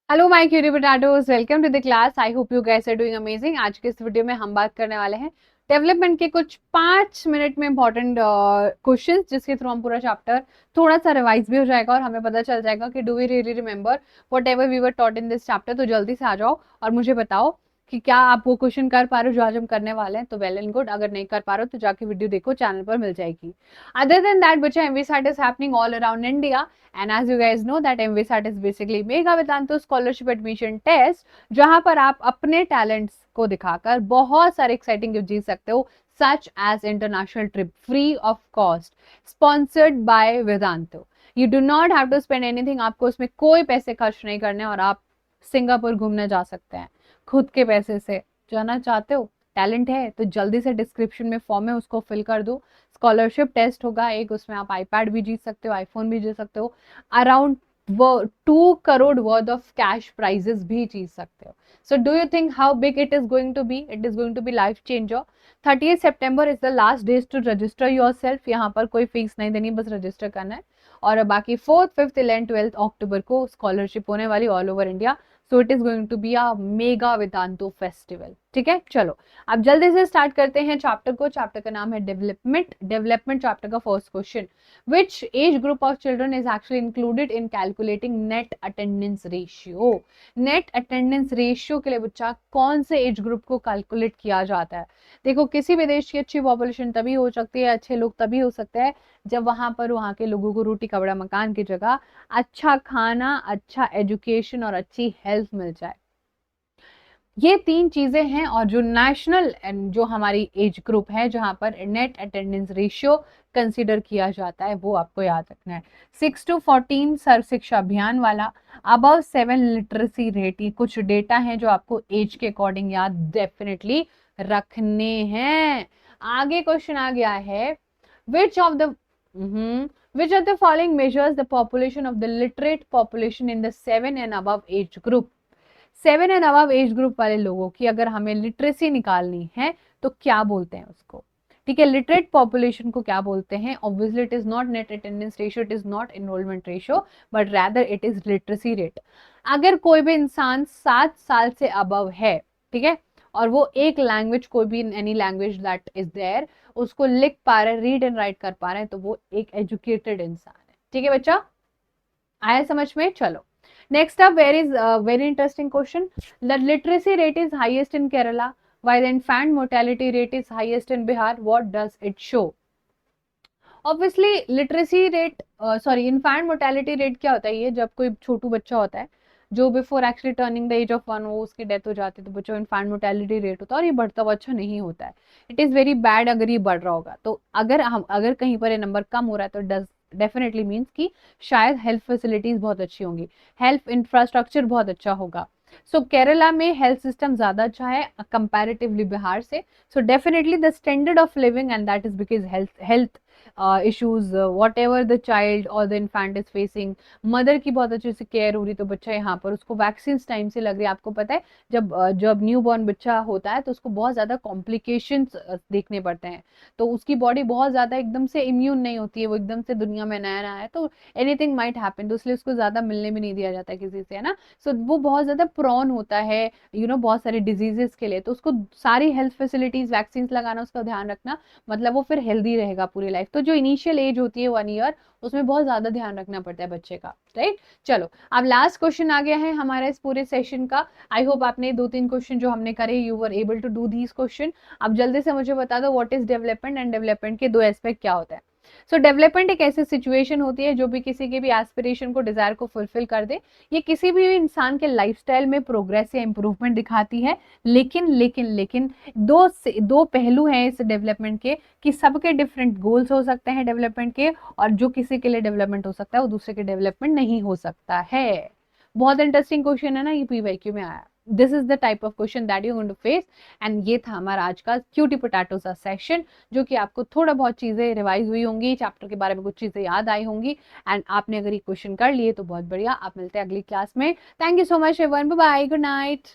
Hello my curry potatoes, welcome to the class. I hope you guys are doing amazing. आज के इस video में हम बात करने वाले हैं डेवलपमेंट के कुछ 5 मिनट में इंपॉर्टेंट क्वेश्चंस, जिसके थ्रू हम पूरा चैप्टर थोड़ा सा रिवाइज भी हो जाएगा और हमें पता चल जाएगा कि do we really remember whatever we were taught in this chapter. तो जल्दी से आ जाओ और मुझे बताओ कि क्या आप वो क्वेश्चन कर पा रहे हो जो आज हम करने वाले हैं। तो वेल एंड गुड, अगर नहीं कर पा रहे हो तो जाके वीडियो देखो, चैनल पर मिल जाएगी। अदर देन दैट बच्चा, MVSAT is happening all around India. And as you guys know that MVSAT is basically mega Vedantu scholarship admission test, जहां पर आप अपने टैलेंट्स को दिखाकर बहुत सारे एक्साइटिंग गिफ्ट जीत सकते हो, such as international trip free of cost, sponsored by Vedantu. You do not have to spend anything, आपको उसमें कोई पैसे खर्च नहीं करने और आप सिंगापुर घूमने जा सकते हैं खुद के पैसे से। जाना चाहते हो, टैलेंट है तो जल्दी से डिस्क्रिप्शन में फॉर्म है, उसको फिल कर दो। स्कॉलरशिप टेस्ट होगा एक, उसमें आप आईपैड भी जीत सकते हो, आईफोन भी जीत सकते हो, around 2 crore worth of cash prizes भी जीत सकते हो। So do you think how big it is going to be? It is going to be life changer. 30 September is the last days to register yourself. यहाँ पर कोई fees नहीं देनी, बस रजिस्टर करना है। और बाकी 4th, 5th, 11th, 12th अक्टूबर को स्कॉलरशिप होने वाली all over India. So it is going to be a mega Vedantu festival. ठीक है, चलो अब जल्दी से स्टार्ट करते हैं चैप्टर को। चैप्टर का नाम है डेवलपमेंट। डेवलपमेंट चैप्टर का first question, which age group of children is actually included in calculating net attendance ratio? Net attendance ratio के लिए बच्चा कौन से एज ग्रुप को कैलकुलेट किया जाता है? देखो, किसी भी देश की अच्छी पॉपुलेशन तभी हो सकती है, अच्छे लोग तभी हो सकते हैं जब वहां पर वहां के लोगों को रोटी कपड़ा मकान की जगह अच्छा खाना, अच्छा एजुकेशन और अच्छी हेल्थ मिल जाए। ये 3 चीजें हैं। और जो नेशनल जो हमारी एज ग्रुप है जहां पर नेट अटेंडेंस रेशियो कंसीडर किया जाता है, वो आपको याद रखना है। 6 to 14 सर्व शिक्षा अभियान वाला, अबव 7 लिटरेसी रेट, ये कुछ डेटा है जो आपको एज के अकॉर्डिंग याद डेफिनेटली रखने हैं। आगे क्वेश्चन आ गया है, which of the which of the following measures the population of the literate population in the 7 and above age group? 7 and above age group वाले लोगों की अगर हमें लिटरेसी निकालनी है तो क्या बोलते हैं उसको? ठीक है, लिटरेट पॉपुलेशन को क्या बोलते हैं? Obviously it is not net attendance ratio, it is not enrolment ratio, but rather it is literacy rate. अगर कोई भी इंसान 7 साल से अबव है, ठीक है, और वो एक लैंग्वेज, कोई भी any language that is there, उसको लिख पा रहे, रीड एंड राइट कर पा रहे हैं, तो वो एक एजुकेटेड इंसान है। ठीक है बच्चा, आया समझ में? चलो next up, where is very interesting question. The literacy rate is highest in Kerala while the infant mortality rate is highest in Bihar. What does it show? Obviously literacy rate, sorry, infant mortality rate क्या होता है? ये जब कोई छोटू बच्चा होता है जो before actually turning the age of 1 वो उसकी डेथ हो जाती है, तो बच्चों इन्फेंट मोर्टेलिटी रेट होता है और ये बढ़ता हुआ अच्छा नहीं होता है। इट इज वेरी बैड अगर ये बढ़ रहा होगा। तो अगर कहीं पर ये नंबर कम हो रहा है तो डज डेफिनेटली मीन्स कि शायद हेल्थ फैसिलिटीज बहुत अच्छी होंगी, हेल्थ इंफ्रास्ट्रक्चर बहुत अच्छा होगा। सो केरला में हेल्थ सिस्टम ज्यादा अच्छा है कंपैरेटिवली बिहार से। So definitely the standard of living, and that is because health issues, whatever the child or the infant is facing, mother की बहुत अच्छे से केयर हो रही, तो बच्चा यहाँ पर उसको वैक्सीन टाइम से लग रही है। आपको पता है जब न्यू बॉर्न बच्चा होता है तो उसको बहुत ज्यादा कॉम्प्लिकेशंस देखने पड़ते हैं, तो उसकी बॉडी बहुत ज्यादा एकदम से इम्यून नहीं होती है, वो एकदम से दुनिया में नया नया है, तो एनीथिंग माइट हैपन, तो इसलिए उसको ज्यादा मिलने भी नहीं दिया जाता है किसी से, है ना। सो वो बहुत ज्यादा प्रोन होता है बहुत सारे डिजीजेस के लिए, तो उसको सारी हेल्थ फैसिलिटीज, वैक्सीन लगाना, उसका ध्यान रखना, मतलब वो फिर हेल्दी रहेगा पूरी लाइफ। तो जो इनिशियल एज होती है 1 ईयर, उसमें बहुत ज्यादा ध्यान रखना पड़ता है बच्चे का, राइट। चलो अब लास्ट क्वेश्चन आ गया है हमारा इस पूरे सेशन का। आई होप आपने 2-3 क्वेश्चन जो हमने करे, you were able to do these question. अब जल्दी से मुझे बता दो, what is development and development के 2 एस्पेक्ट क्या होता है? सो डेवलपमेंट एक ऐसी सिचुएशन होती है जो भी किसी के भी एस्पिरेशन को, डिजायर को फुलफिल कर दे। ये किसी भी इंसान के लाइफस्टाइल में प्रोग्रेस या इंप्रूवमेंट दिखाती है। लेकिन लेकिन लेकिन दो पहलू हैं इस डेवलपमेंट के, कि सबके डिफरेंट गोल्स हो सकते हैं डेवलपमेंट के, और जो किसी के लिए डेवलपमेंट हो सकता है वो दूसरे के डेवलपमेंट नहीं हो सकता है। बहुत इंटरेस्टिंग क्वेश्चन है ना, ये पीवाईक्यू में आया। This is the type of question that you going to face. And ये था हमारा आज का क्यूटी पोटैटो सा सेशन, जो कि आपको थोड़ा बहुत चीजें रिवाइज हुई होंगी, चैप्टर के बारे में कुछ चीजें याद आई होंगी, एंड आपने अगर ये क्वेश्चन कर लिए तो बहुत बढ़िया। आप मिलते हैं अगली क्लास में। Thank you so much everyone, bye bye, good night.